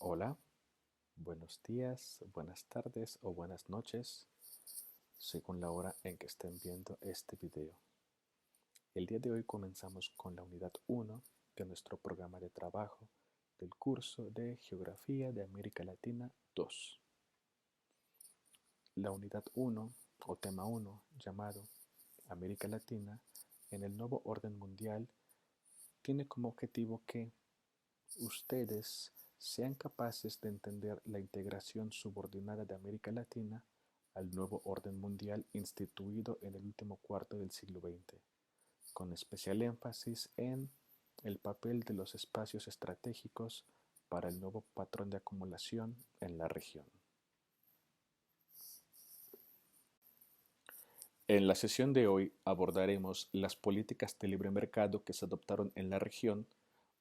Hola, buenos días, buenas tardes o buenas noches, según la hora en que estén viendo este video. El día de hoy comenzamos con la unidad 1 de nuestro programa de trabajo del curso de Geografía de América Latina 2. La unidad 1 o tema 1, llamado América Latina en el nuevo orden mundial, tiene como objetivo que ustedes sean capaces de entender la integración subordinada de América Latina al nuevo orden mundial instituido en el último cuarto del siglo XX, con especial énfasis en el papel de los espacios estratégicos para el nuevo patrón de acumulación en la región. En la sesión de hoy abordaremos las políticas de libre mercado que se adoptaron en la región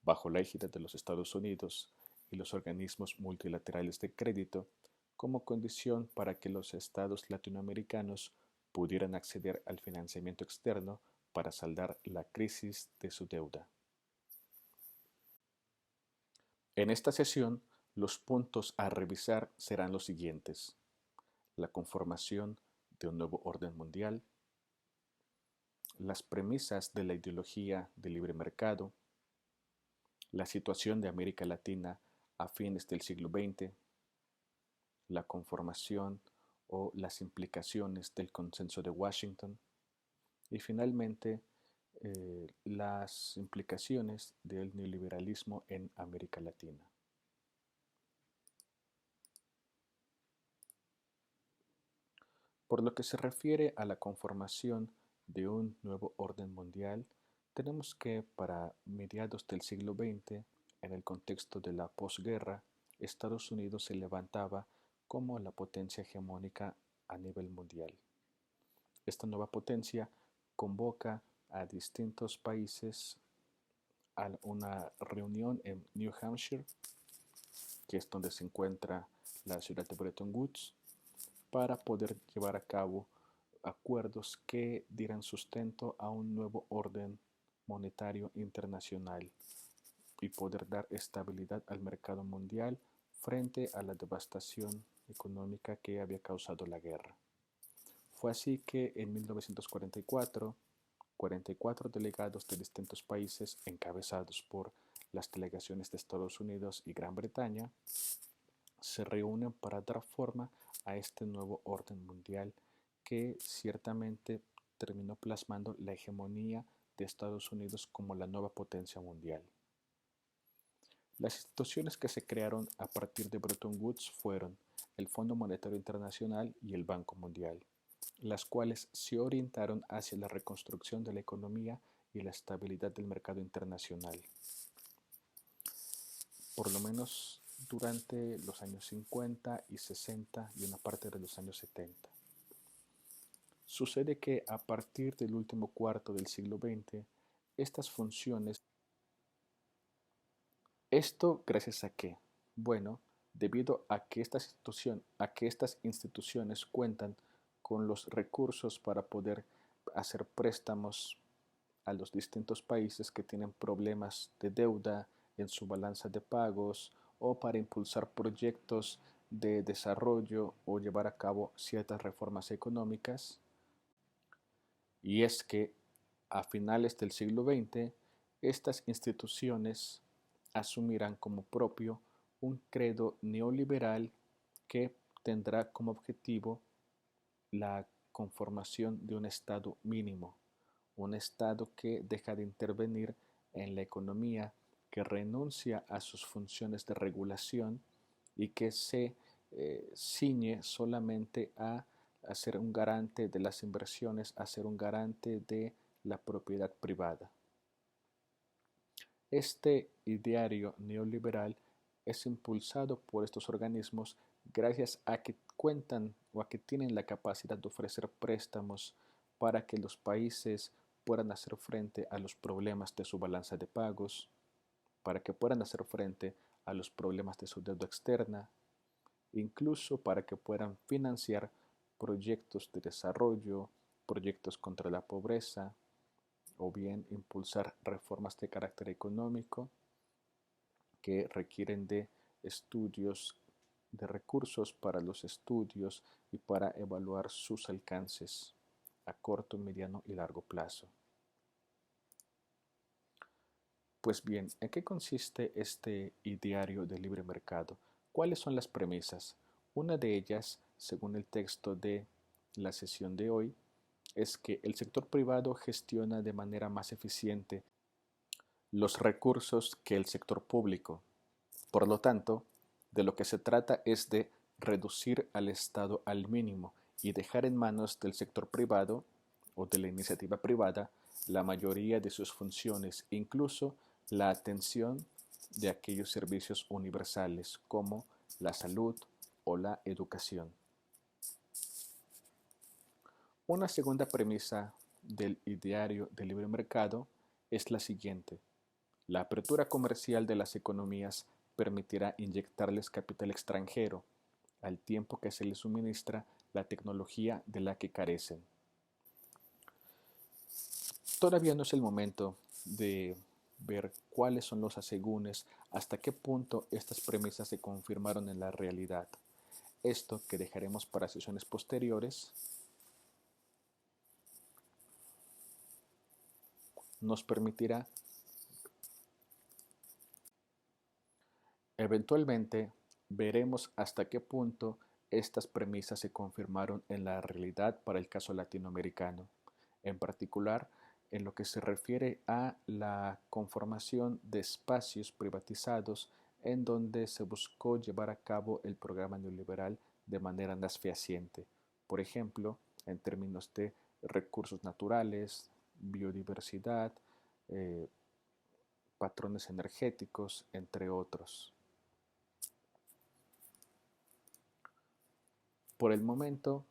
bajo la égida de los Estados Unidos y los organismos multilaterales de crédito como condición para que los estados latinoamericanos pudieran acceder al financiamiento externo para saldar la crisis de su deuda. En esta sesión, los puntos a revisar serán los siguientes: la conformación de un nuevo orden mundial, las premisas de la ideología del libre mercado, la situación de América Latina a fines del siglo XX, la conformación o las implicaciones del Consenso de Washington y finalmente las implicaciones del neoliberalismo en América Latina. Por lo que se refiere a la conformación de un nuevo orden mundial, tenemos que para mediados del siglo XX, en el contexto de la posguerra, Estados Unidos se levantaba como la potencia hegemónica a nivel mundial. Esta nueva potencia convoca a distintos países a una reunión en New Hampshire, que es donde se encuentra la ciudad de Bretton Woods, para poder llevar a cabo acuerdos que dieran sustento a un nuevo orden monetario internacional y poder dar estabilidad al mercado mundial frente a la devastación económica que había causado la guerra. Fue así que en 1944, 44 delegados de distintos países, encabezados por las delegaciones de Estados Unidos y Gran Bretaña, se reúnen para dar forma a este nuevo orden mundial que ciertamente terminó plasmando la hegemonía de Estados Unidos como la nueva potencia mundial. Las instituciones que se crearon a partir de Bretton Woods fueron el Fondo Monetario Internacional y el Banco Mundial, las cuales se orientaron hacia la reconstrucción de la economía y la estabilidad del mercado internacional. Por lo menos durante los años 50 y 60 y una parte de los años 70. Sucede que a partir del último cuarto del siglo XX, estas funciones. ¿Esto gracias a qué? Bueno, debido a que estas instituciones cuentan con los recursos para poder hacer préstamos a los distintos países que tienen problemas de deuda en su balanza de pagos o para impulsar proyectos de desarrollo o llevar a cabo ciertas reformas económicas. Y es que a finales del siglo XX, estas instituciones asumirán como propio un credo neoliberal que tendrá como objetivo la conformación de un Estado mínimo, un Estado que deja de intervenir en la economía, que renuncia a sus funciones de regulación y que se ciñe solamente a ser un garante de las inversiones, a ser un garante de la propiedad privada. Este ideario neoliberal es impulsado por estos organismos gracias a que cuentan o a que tienen la capacidad de ofrecer préstamos para que los países puedan hacer frente a los problemas de su balanza de pagos, para que puedan hacer frente a los problemas de su deuda externa, incluso para que puedan financiar proyectos de desarrollo, proyectos contra la pobreza, o bien impulsar reformas de carácter económico que requieren de estudios de recursos para los estudios y para evaluar sus alcances a corto, mediano y largo plazo. Pues bien, ¿en qué consiste este ideario de libre mercado? ¿Cuáles son las premisas? Una de ellas, según el texto de la sesión de hoy, es que el sector privado gestiona de manera más eficiente los recursos que el sector público. Por lo tanto, de lo que se trata es de reducir al Estado al mínimo y dejar en manos del sector privado o de la iniciativa privada la mayoría de sus funciones, incluso la atención de aquellos servicios universales como la salud o la educación. Una segunda premisa del ideario del libre mercado es la siguiente. La apertura comercial de las economías permitirá inyectarles capital extranjero, al tiempo que se les suministra la tecnología de la que carecen. Todavía no es el momento de ver cuáles son los asegúnes, hasta qué punto estas premisas se confirmaron en la realidad. Esto que dejaremos para sesiones posteriores nos permitirá eventualmente veremos hasta qué punto estas premisas se confirmaron en la realidad para el caso latinoamericano, en particular en lo que se refiere a la conformación de espacios privatizados en donde se buscó llevar a cabo el programa neoliberal de manera más fehaciente, por ejemplo, en términos de recursos naturales, biodiversidad, eh, patrones energéticos, entre otros. Por el momento,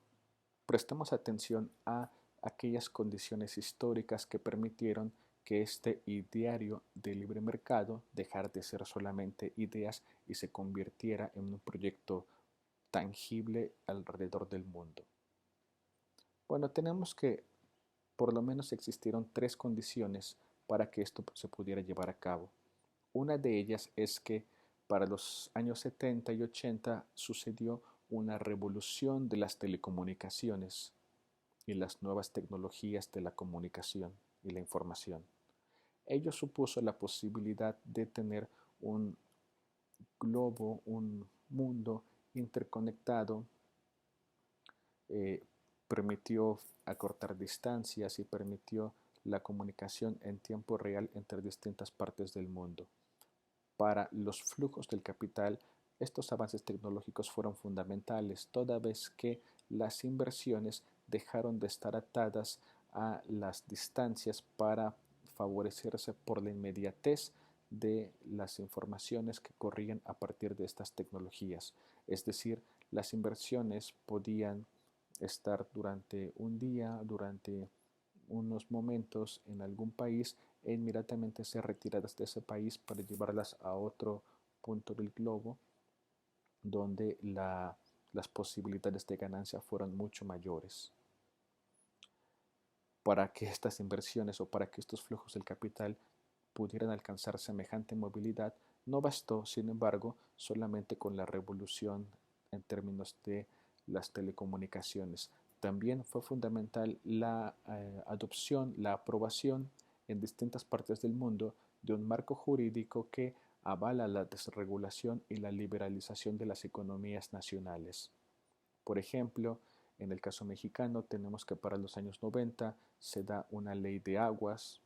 prestemos atención a aquellas condiciones históricas que permitieron que este ideario de libre mercado dejara de ser solamente ideas y se convirtiera en un proyecto tangible alrededor del mundo. Bueno, tenemos que por lo menos existieron tres condiciones para que esto se pudiera llevar a cabo. Una de ellas es que para los años 70 y 80 sucedió una revolución de las telecomunicaciones y las nuevas tecnologías de la comunicación y la información. Ello supuso la posibilidad de tener un globo, un mundo interconectado, eh, permitió acortar distancias y permitió la comunicación en tiempo real entre distintas partes del mundo. Para los flujos del capital, estos avances tecnológicos fueron fundamentales, toda vez que las inversiones dejaron de estar atadas a las distancias para favorecerse por la inmediatez de las informaciones que corrían a partir de estas tecnologías. Es decir, las inversiones podían estar durante un día, durante unos momentos en algún país e inmediatamente ser retiradas de ese país para llevarlas a otro punto del globo donde las posibilidades de ganancia fueron mucho mayores. Para que estas inversiones o para que estos flujos del capital pudieran alcanzar semejante movilidad, no bastó, sin embargo, solamente con la revolución en términos de las telecomunicaciones. También fue fundamental la adopción, la aprobación en distintas partes del mundo de un marco jurídico que avala la desregulación y la liberalización de las economías nacionales. Por ejemplo, en el caso mexicano tenemos que para los años 90 se da una ley de aguas,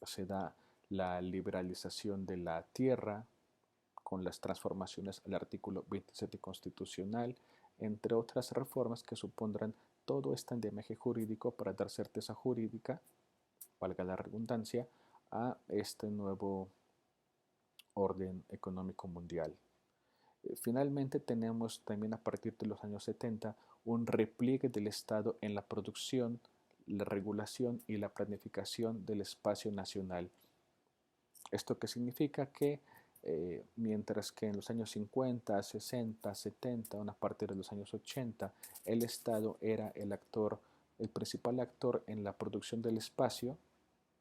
se da la liberalización de la tierra con las transformaciones al artículo 27 constitucional, entre otras reformas que supondrán todo este andamiaje jurídico para dar certeza jurídica, valga la redundancia, a este nuevo orden económico mundial. Finalmente tenemos también a partir de los años 70 un repliegue del Estado en la producción, la regulación y la planificación del espacio nacional. ¿Esto qué significa? Que mientras que en los años 50, 60, 70, una parte de los años 80, el Estado era el actor, el principal actor en la producción del espacio,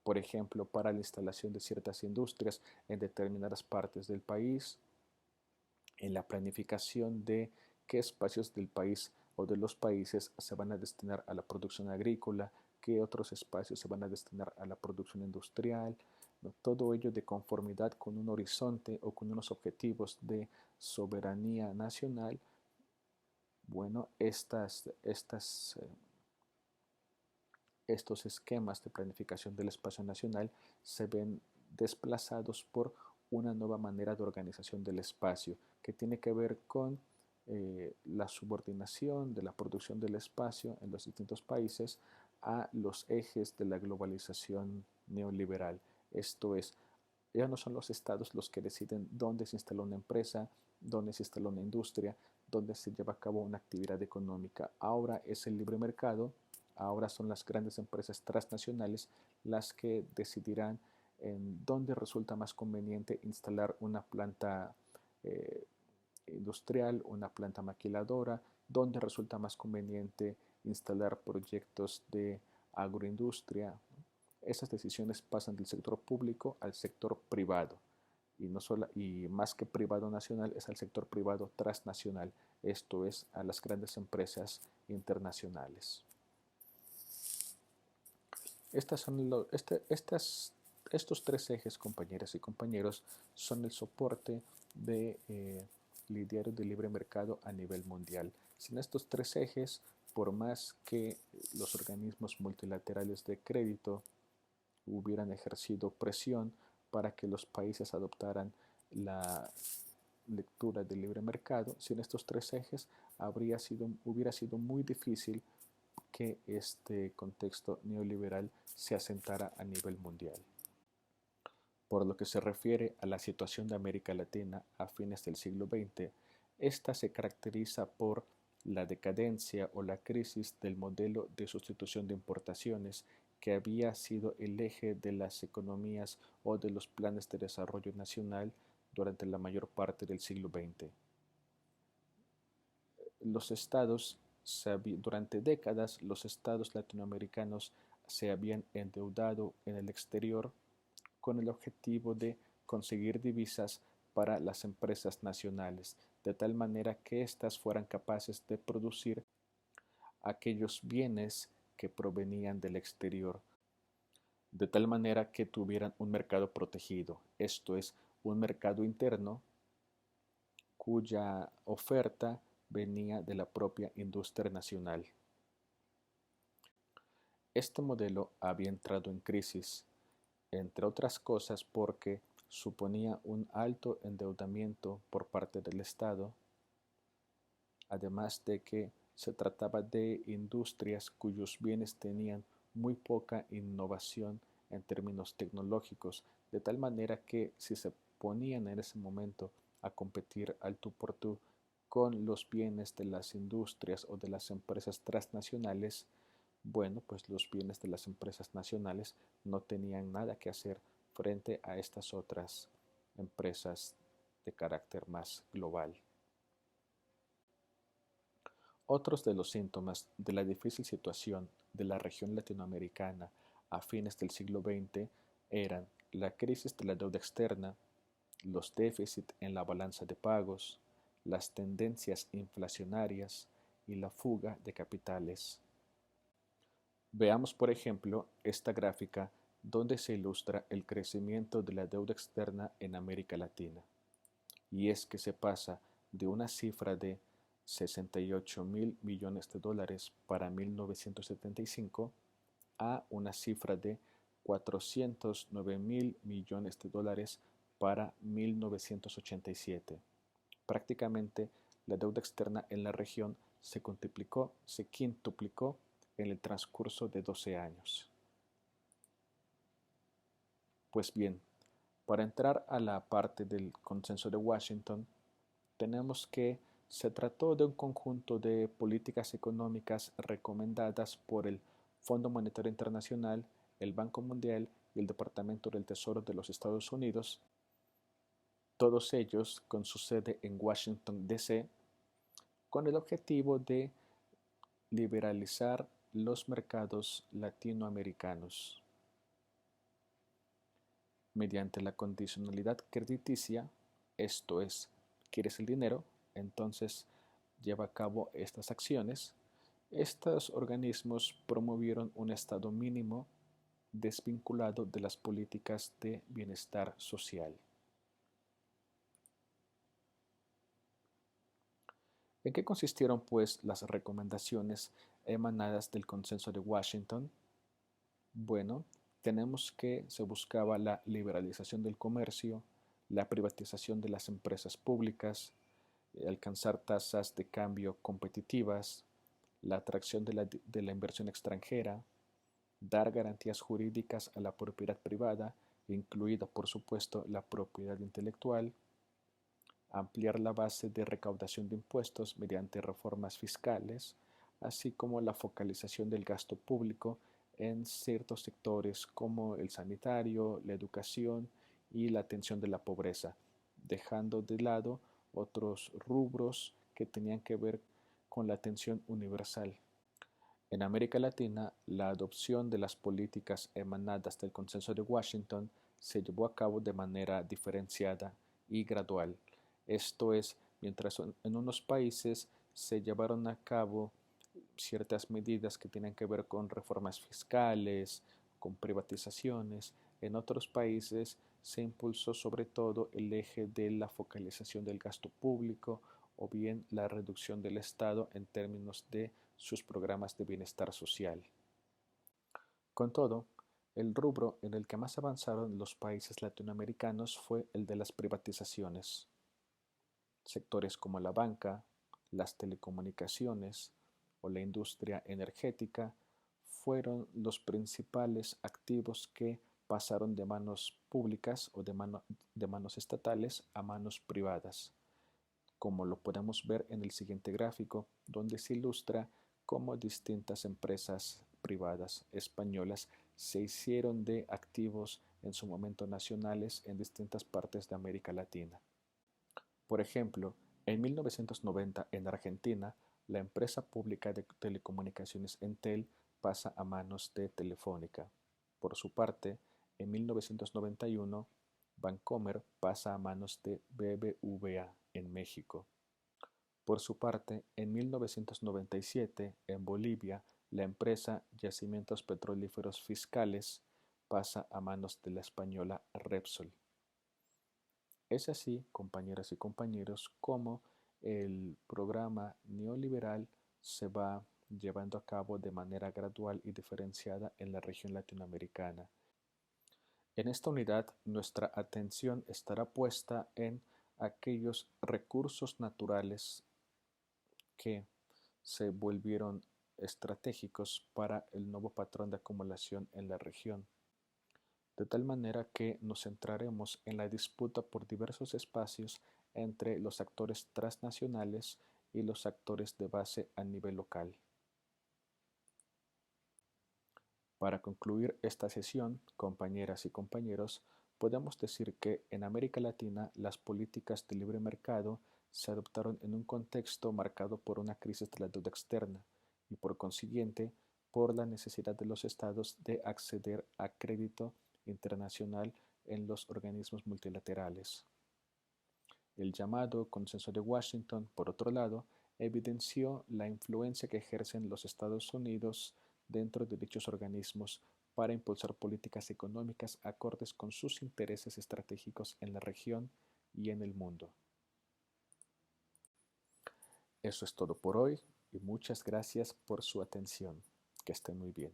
por ejemplo, para la instalación de ciertas industrias en determinadas partes del país, en la planificación de qué espacios del país o de los países se van a destinar a la producción agrícola, qué otros espacios se van a destinar a la producción industrial, ¿no? Todo ello de conformidad con un horizonte o con unos objetivos de soberanía nacional. Bueno, estos esquemas de planificación del espacio nacional se ven desplazados por una nueva manera de organización del espacio que tiene que ver con la subordinación de la producción del espacio en los distintos países a los ejes de la globalización neoliberal. Esto es, ya no son los estados los que deciden dónde se instala una empresa, dónde se instala una industria, dónde se lleva a cabo una actividad económica. Ahora es el libre mercado. Ahora son las grandes empresas transnacionales las que decidirán en dónde resulta más conveniente instalar una planta eh, industrial, una planta maquiladora, dónde resulta más conveniente instalar proyectos de agroindustria. Esas decisiones pasan del sector público al sector privado y, no solo, y más que privado nacional es al sector privado transnacional, esto es a las grandes empresas internacionales. Estos tres ejes, compañeras y compañeros, son el soporte del diario de libre mercado a nivel mundial. Sin estos tres ejes, por más que los organismos multilaterales de crédito hubieran ejercido presión para que los países adoptaran la lectura del libre mercado, sin estos tres ejes hubiera sido muy difícil que este contexto neoliberal se asentara a nivel mundial. Por lo que se refiere a la situación de América Latina a fines del siglo XX, esta se caracteriza por la decadencia o la crisis del modelo de sustitución de importaciones que había sido el eje de las economías o de los planes de desarrollo nacional durante la mayor parte del siglo XX. Durante décadas, los estados latinoamericanos se habían endeudado en el exterior con el objetivo de conseguir divisas para las empresas nacionales, de tal manera que éstas fueran capaces de producir aquellos bienes que provenían del exterior, de tal manera que tuvieran un mercado protegido, esto es, un mercado interno cuya oferta venía de la propia industria nacional. Este modelo había entrado en crisis, entre otras cosas porque suponía un alto endeudamiento por parte del Estado, además de que se trataba de industrias cuyos bienes tenían muy poca innovación en términos tecnológicos, de tal manera que si se ponían en ese momento a competir al tú por tú con los bienes de las industrias o de las empresas transnacionales, bueno, pues los bienes de las empresas nacionales no tenían nada que hacer frente a estas otras empresas de carácter más global. Otros de los síntomas de la difícil situación de la región latinoamericana a fines del siglo XX eran la crisis de la deuda externa, los déficits en la balanza de pagos, las tendencias inflacionarias y la fuga de capitales. Veamos, por ejemplo, esta gráfica donde se ilustra el crecimiento de la deuda externa en América Latina. Y es que se pasa de una cifra de 68.000 millones de dólares para 1975 a una cifra de 409.000 millones de dólares para 1987. Prácticamente la deuda externa en la región se quintuplicó en el transcurso de 12 años. Pues bien, para entrar a la parte del consenso de Washington, tenemos que se trató de un conjunto de políticas económicas recomendadas por el Fondo Monetario Internacional, el Banco Mundial y el Departamento del Tesoro de los Estados Unidos, todos ellos con su sede en Washington, D.C., con el objetivo de liberalizar los mercados latinoamericanos mediante la condicionalidad crediticia, esto es, quieres el dinero, entonces lleva a cabo estas acciones. Estos organismos promovieron un estado mínimo desvinculado de las políticas de bienestar social. ¿En qué consistieron, pues, las recomendaciones emanadas del Consenso de Washington? Bueno, tenemos que se buscaba la liberalización del comercio, la privatización de las empresas públicas, alcanzar tasas de cambio competitivas, la atracción de la inversión extranjera, dar garantías jurídicas a la propiedad privada, incluida por supuesto la propiedad intelectual, ampliar la base de recaudación de impuestos mediante reformas fiscales, así como la focalización del gasto público en ciertos sectores como el sanitario, la educación y la atención de la pobreza, dejando de lado otros rubros que tenían que ver con la atención universal. En América Latina, la adopción de las políticas emanadas del Consenso de Washington se llevó a cabo de manera diferenciada y gradual. Esto es, mientras en unos países se llevaron a cabo ciertas medidas que tienen que ver con reformas fiscales, con privatizaciones, en otros países se impulsó sobre todo el eje de la focalización del gasto público o bien la reducción del Estado en términos de sus programas de bienestar social. Con todo, el rubro en el que más avanzaron los países latinoamericanos fue el de las privatizaciones. Sectores como la banca, las telecomunicaciones o la industria energética fueron los principales activos que pasaron de manos públicas o de manos estatales a manos privadas, como lo podemos ver en el siguiente gráfico, donde se ilustra cómo distintas empresas privadas españolas se hicieron de activos en su momento nacionales en distintas partes de América Latina. Por ejemplo, en 1990 en Argentina, la empresa pública de telecomunicaciones Entel pasa a manos de Telefónica. Por su parte, en 1991, Bancomer pasa a manos de BBVA en México. Por su parte, en 1997, en Bolivia, la empresa Yacimientos Petrolíferos Fiscales pasa a manos de la española Repsol. Es así, compañeras y compañeros, como el programa neoliberal se va llevando a cabo de manera gradual y diferenciada en la región latinoamericana. En esta unidad, nuestra atención estará puesta en aquellos recursos naturales que se volvieron estratégicos para el nuevo patrón de acumulación en la región, de tal manera que nos centraremos en la disputa por diversos espacios entre los actores transnacionales y los actores de base a nivel local. Para concluir esta sesión, compañeras y compañeros, podemos decir que en América Latina las políticas de libre mercado se adoptaron en un contexto marcado por una crisis de la deuda externa y por consiguiente por la necesidad de los estados de acceder a crédito internacional en los organismos multilaterales. El llamado Consenso de Washington, por otro lado, evidenció la influencia que ejercen los Estados Unidos dentro de dichos organismos para impulsar políticas económicas acordes con sus intereses estratégicos en la región y en el mundo. Eso es todo por hoy y muchas gracias por su atención. Que estén muy bien.